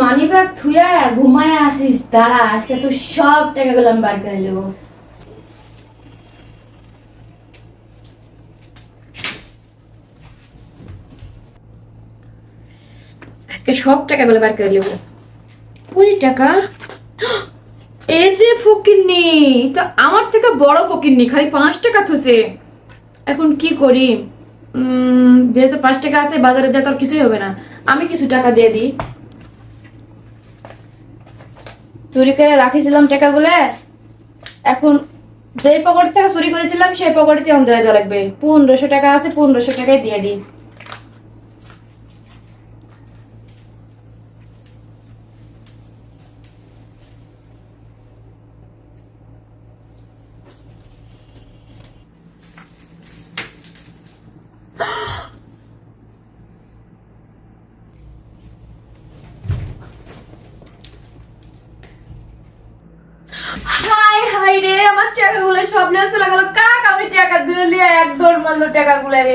Money bag থুয়া ঘুমায় আসিস, দাঁড়া আজকে তো সব টাকাগুলো আমি বার করে নেবো। আজকে সব টাকাগুলো বার করে নেবো। 20 টাকা? এর রে ফকিন্নি, তো আমার থেকে বড় ফকিন্নি, খালি 5 টাকা থুছে। এখন কি করি? যেহেতু 5 টাকা আছে, বাজারে যা তোর কিছুই হবে না, আমি কিছু টাকা দিয়ে দিই। চুরি করে রাখিছিলাম টাকাগুলো, এখন যেই পকেট থেকে চুরি করেছিলাম সেই পকেটে এখন দেওয়া লাগবে। 1500 টাকা আছে, 1500 টাকায় দিয়ে দিই। হাই হাই রে, আমার টাকাগুলো সব নিয়ে চলে গেল। কাক আমি টাকা দিলে এক দৌড় মারলো টাকাগুলো রে।